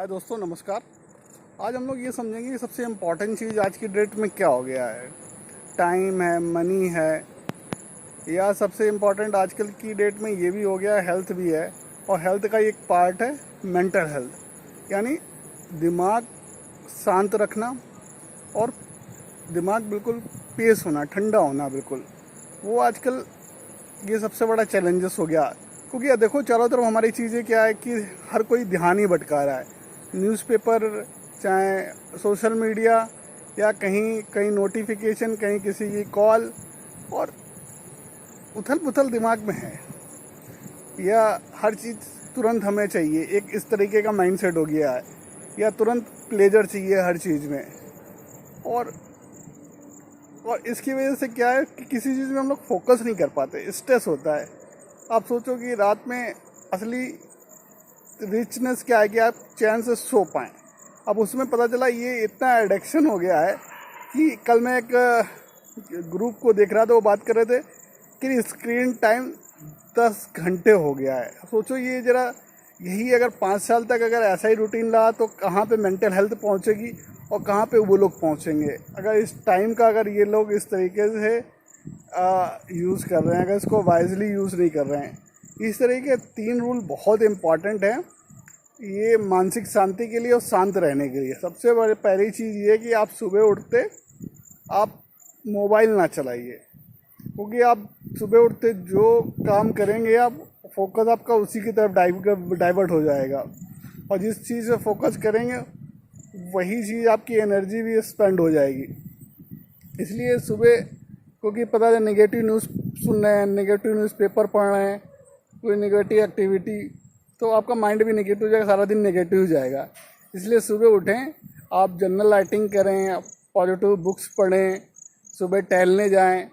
हाय दोस्तों, नमस्कार। आज हम लोग ये समझेंगे कि सबसे इम्पॉर्टेंट चीज़ आज की डेट में क्या हो गया है। टाइम है, मनी है, या सबसे इम्पॉर्टेंट आजकल की डेट में ये भी हो गया है, हेल्थ भी है। और हेल्थ का एक पार्ट है मेंटल हेल्थ, यानी दिमाग शांत रखना और दिमाग बिल्कुल पेस होना, ठंडा होना बिल्कुल। वो आजकल ये सबसे बड़ा चैलेंजेस हो गया, क्योंकि यार देखो चारों तरफ हमारी चीज़ें क्या है कि हर कोई ध्यान ही भटका रहा है। न्यूज़पेपर, चाहे सोशल मीडिया, या कहीं कहीं नोटिफिकेशन, कहीं किसी की कॉल, और उथल पुथल दिमाग में है। या हर चीज़ तुरंत हमें चाहिए, एक इस तरीके का माइंडसेट हो गया है। या तुरंत प्लेजर चाहिए हर चीज़ में। और और इसकी वजह से क्या है कि किसी चीज़ में हम लोग फोकस नहीं कर पाते, स्ट्रेस होता है। आप सोचो कि रात में असली रिचनेस क्या है कि आप चैन से सो पाएँ। अब उसमें पता चला ये इतना एडिक्शन हो गया है कि कल मैं एक ग्रुप को देख रहा था, वो बात कर रहे थे कि स्क्रीन टाइम 10 घंटे हो गया है। सोचो ये ज़रा, यही अगर 5 साल तक अगर ऐसा ही रूटीन रहा तो कहाँ पे मेंटल हेल्थ पहुँचेगी और कहाँ पे वो लोग पहुँचेंगे। अगर इस टाइम का अगर ये लोग इस तरीके से यूज़ कर रहे हैं, अगर इसको वाइजली यूज़ नहीं कर रहे हैं। इस तरह के 3 रूल बहुत इम्पॉर्टेंट हैं ये मानसिक शांति के लिए और शांत रहने के लिए। सबसे बड़ी पहली चीज़ ये है कि आप सुबह उठते आप मोबाइल ना चलाइए, क्योंकि आप सुबह उठते जो काम करेंगे आप फोकस आपका उसी की तरफ डाइवर्ट हो जाएगा। और जिस चीज़ पे फोकस करेंगे वही चीज़ आपकी एनर्जी भी स्पेंड हो जाएगी। इसलिए सुबह, क्योंकि पता है नेगेटिव न्यूज़ सुन रहे हैं, नेगेटिव न्यूज़पेपर पढ़ रहे हैं, कोई नेगेटिव एक्टिविटी, तो आपका माइंड भी नेगेटिव हो जाएगा, सारा दिन नेगेटिव जाएगा। इसलिए सुबह उठें, आप जनरल राइटिंग करें, पॉजिटिव बुक्स पढ़ें, सुबह टहलने जाएं,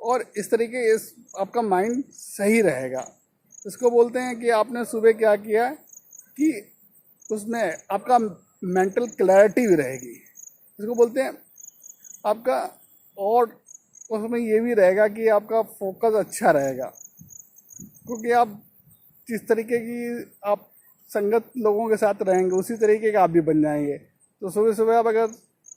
और इस तरीके इस आपका माइंड सही रहेगा। इसको बोलते हैं कि आपने सुबह क्या किया कि उसमें आपका मेंटल क्लैरिटी भी रहेगी। इसको बोलते हैं आपका, और उसमें ये भी रहेगा कि आपका फोकस अच्छा रहेगा, क्योंकि आप जिस तरीके की आप संगत लोगों के साथ रहेंगे उसी तरीके का आप भी बन जाएंगे। तो सुबह सुबह आप अगर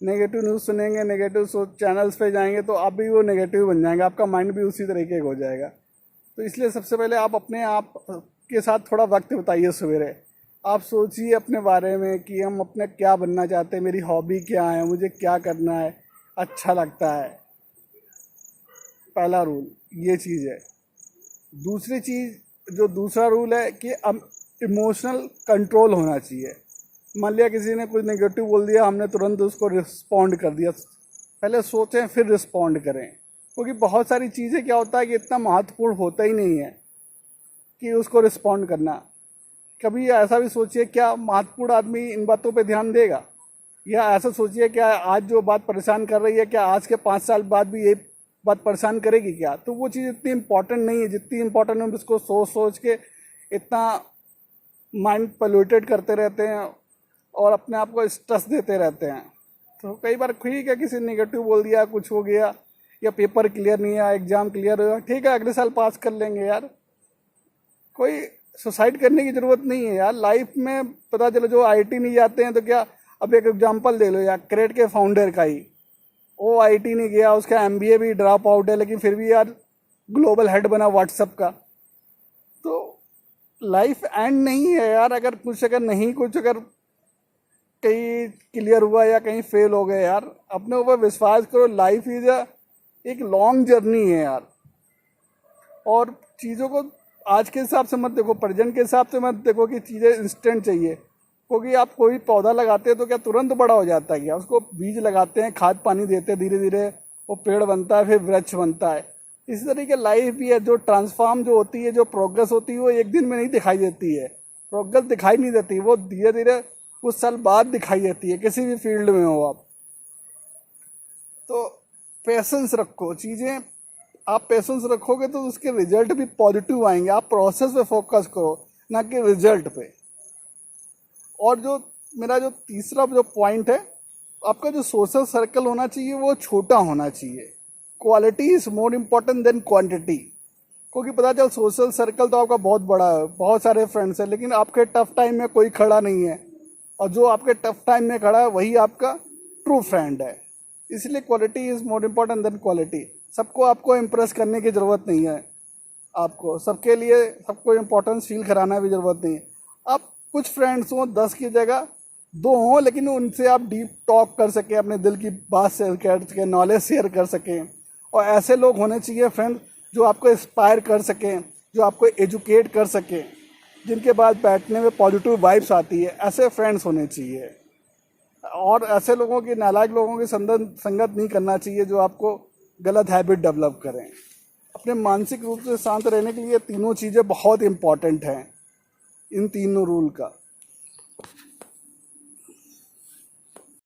नेगेटिव न्यूज़ सुनेंगे, नेगेटिव चैनल्स पे जाएंगे, तो आप भी वो नेगेटिव बन जाएंगे, आपका माइंड भी उसी तरीके का हो जाएगा। तो इसलिए सबसे पहले आप अपने आप के साथ थोड़ा वक्त बिताइए सवेरे। आप सोचिए अपने बारे में कि हम अपने क्या बनना चाहते हैं, मेरी हॉबी क्या है, मुझे क्या करना है, अच्छा लगता है। पहला रूल ये चीज़ है। दूसरी चीज़, जो दूसरा रूल है कि अब इमोशनल कंट्रोल होना चाहिए। मान लिया किसी ने कुछ नेगेटिव बोल दिया, हमने तुरंत उसको रिस्पॉन्ड कर दिया। पहले सोचें फिर रिस्पॉन्ड करें, क्योंकि बहुत सारी चीज़ें क्या होता है कि इतना महत्वपूर्ण होता ही नहीं है कि उसको रिस्पॉन्ड करना। कभी ऐसा भी सोचिए, क्या महत्वपूर्ण आदमी इन बातों पे ध्यान देगा? या ऐसा सोचिए, क्या आज जो बात परेशान कर रही है, क्या आज के 5 साल बाद भी ये बात परेशान करेगी क्या? तो वो चीज़ इतनी इम्पोर्टेंट नहीं है जितनी इम्पोर्टेंट हम उसको सोच सोच के इतना माइंड पोल्यूटेड करते रहते हैं और अपने आप को स्ट्रेस देते रहते हैं। तो कई बार ठीक है, किसी नेगेटिव बोल दिया, कुछ हो गया, या पेपर क्लियर नहीं हुआ, एग्ज़ाम क्लियर हुआ, ठीक है अगले साल पास कर लेंगे यार। कोई सुसाइड करने की ज़रूरत नहीं है यार। लाइफ में पता चलो जो आईटी नहीं जाते हैं तो क्या, अब एक एग्जांपल ले लो यार, क्रेड के फाउंडर का ही, वो आईटी नहीं गया, उसका एमबीए भी ड्रॉप आउट है, लेकिन फिर भी यार ग्लोबल हेड बना व्हाट्सएप का। तो लाइफ एंड नहीं है यार, अगर कुछ अगर नहीं कुछ अगर कहीं क्लियर हुआ या कहीं फेल हो गए यार, अपने ऊपर विश्वास करो। लाइफ इज एक लॉन्ग जर्नी है यार। और चीज़ों को आज के हिसाब से मत देखो, प्रेजेंट के हिसाब से मत देखो कि चीज़ें इंस्टेंट चाहिए। क्योंकि आप कोई पौधा लगाते हैं तो क्या तुरंत बड़ा हो जाता है क्या? उसको बीज लगाते हैं, खाद पानी देते हैं, धीरे धीरे वो पेड़ बनता है, फिर वृक्ष बनता है। इसी तरीके लाइफ भी है, जो ट्रांसफॉर्म जो होती है, जो प्रोग्रेस होती है, वो एक दिन में नहीं दिखाई देती है। प्रोग्रेस दिखाई नहीं देती, वो धीरे धीरे कुछ साल बाद दिखाई देती है, किसी भी फील्ड में हो आप। तो पेशेंस रखो, चीज़ें आप पेशेंस रखोगे तो उसके रिजल्ट भी पॉजिटिव आएंगे। आप प्रोसेस पे फोकस करो, ना कि रिजल्ट पे। और जो मेरा जो तीसरा जो पॉइंट है, आपका जो सोशल सर्कल होना चाहिए वो छोटा होना चाहिए। Quality is more important then quantity. क्योंकि पता चल सोशल सर्कल तो आपका बहुत बड़ा है, बहुत सारे फ्रेंड्स हैं, लेकिन आपके टफ टाइम में कोई खड़ा नहीं है, और जो आपके टफ टाइम में खड़ा है वही आपका ट्रू फ्रेंड है। इसलिए quality is more important then quality. सबको आपको इम्प्रेस करने की ज़रूरत नहीं है, आपको सबके लिए सबको इम्पोर्टेंस फील कराना भी ज़रूरत नहीं है। आप कुछ फ्रेंड्स हों 10 की जगह 2 हों, लेकिन उनसे आप डीप टॉक कर सकें, अपने दिल की बात शेयर कर सकें, नॉलेज शेयर कर सकें। और ऐसे लोग होने चाहिए फ्रेंड जो आपको इंस्पायर कर सकें, जो आपको एजुकेट कर सकें, जिनके बाद बैठने में पॉजिटिव वाइब्स आती है। ऐसे फ्रेंड्स होने चाहिए। और ऐसे लोगों की, नालायक लोगों की संगत नहीं करना चाहिए जो आपको गलत हैबिट डेवलप करें। अपने मानसिक रूप से शांत रहने के लिए तीनों चीज़ें बहुत इम्पॉर्टेंट हैं, इन तीनों रूल का।